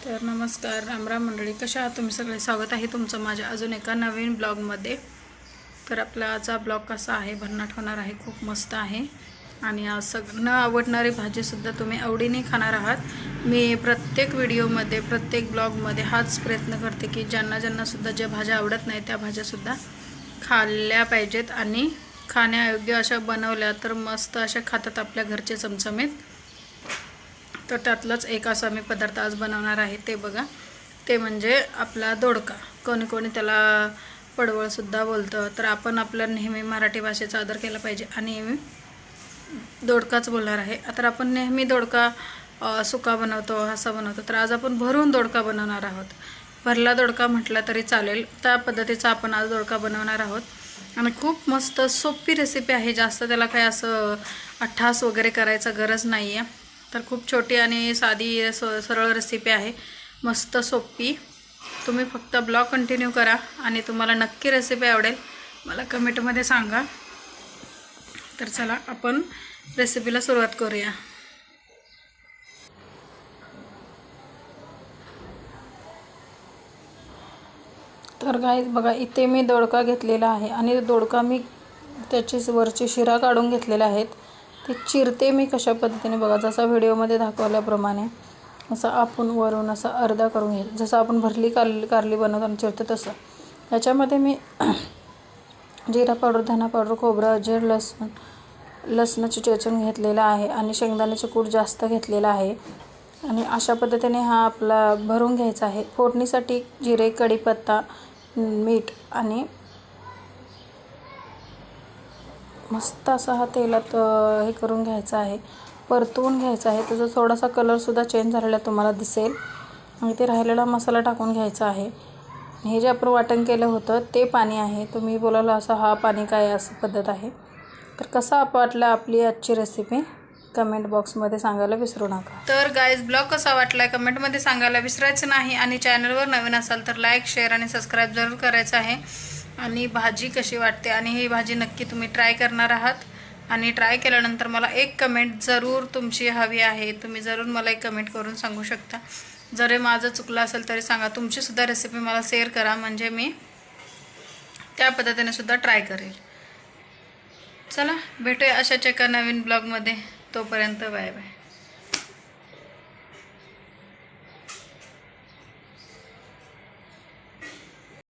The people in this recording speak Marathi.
तर नमस्कार रामराम मंडळी, कशा आहात तुम्ही सगळे? स्वागत आहे तुमचं माझ्या अजून एका नवीन ब्लॉगमध्ये। तर आपला आजचा ब्लॉग कसा आहे, भन्नाट होणार आहे, खूप मस्त आहे। आणि आज सगळ्यांना आवडणारी भाजीसुद्धा तुम्ही आवडीने खाणार आहात। मी प्रत्येक व्हिडिओमध्ये प्रत्येक ब्लॉगमध्ये हाच प्रयत्न करते की ज्यांना ज्या भाज्या आवडत नाही त्या भाज्यासुद्धा खाल्ल्या पाहिजेत आणि खाण्यायोग्य अशा बनवल्या तर मस्त अशा खातात आपल्या घरचे चमचमीत। तर त्यातलाच एक असा मी पदार्थ आज बनवणार आहे, ते बघा, ते म्हणजे आपला दोडका। कोणी कोणी त्याला पडवळ सुद्धा बोलतं। तर आपण आपल्या नेहमी मराठी भाषेचा आदर केला पाहिजे आणि मी दोडकाच बोलणार आहे। आता आपण नेहमी दोडका सुका बनवतो, असा बनवतो, तर आज आपण भरून दोडका बनवणार आहोत। भरला दोडका म्हटला तरी चालेल, त्या पद्धतीचा आपण आज दोडका बनवणार आहोत। आणि खूप मस्त सोपी रेसिपी आहे, जास्त त्याला काही असं अठ्ठास वगैरे करायचा गरज नाही आहे। तर खूप छोटी आणि साधी सरळ रेसिपी आहे, मस्त सोपी। तुम्ही फक्त ब्लॉग कंटिन्यू करा आणि तुम्हाला नक्की रेसिपी आवडेल, मला कमेंटमध्ये सांगा। तर चला आपण रेसिपीला सुरुवात करूया। तर गाईस बघा, इथे मी दोडका घेतलेला आहे आणि दोडका मी त्याची वरची शिरा काढून घेतलेल्या आहेत। ते चिरते मी कशा पद्धतीने बघा, जसा व्हिडिओमध्ये दाखवल्याप्रमाणे असं आपण वरून असं अर्धा करून घ्यायचं, जसं आपण भरली कारली बनवताना चिरतो तसं। याच्यामध्ये मी जिरा पावडर, धना पावडर, खोबरं, जीर, लसणाची चेचून घेतलेला आहे आणि शेंगदाण्याचे कूट जास्त घेतलेला आहे। आणि अशा पद्धतीने हा आपला भरून घ्यायचा आहे। फोडणीसाठी जिरे, कढीपत्ता, मीठ आणि मस्त असा हा तेलात हे करून घ्यायचा आहे, परतवून घ्यायचा आहे। त्याचा थोडासा कलरसुद्धा चेंज झालेला तुम्हाला दिसेल। आणि ते राहिलेला मसाला टाकून घ्यायचा आहे। हे जे आपण वाटण केलं होतं ते पाणी आहे। तुम्ही बोलाल असं हा पाणी काय, असं पद्धत आहे। तर कसा वाटला आपली आजची रेसिपी कमेंट बॉक्समध्ये सांगायला विसरू नका। तर गाईज, ब्लॉग कसा वाटला कमेंटमध्ये सांगायला विसरायचं नाही। आणि चॅनलवर नवीन असाल तर लाईक, शेअर आणि सबस्क्राईब जरूर करायचं आहे। आणि भाजी कशी वाटते, आणि ही भाजी नक्की तुम्ही ट्राय करणार आहात। आणि ट्राय केल्यानंतर मला एक कमेंट जरूर तुमची हवी आहे, तुम्ही जरूर मला एक कमेंट करून सांगू शकता। जरी माझं चुकलं असेल तरी सांगा, तुमचीसुद्धा रेसिपी मला शेअर करा, म्हणजे मी त्या पद्धतीने सुद्धा ट्राय करेल। चला भेटूया अशाच एका नवीन ब्लॉगमध्ये, तोपर्यंत बाय बाय।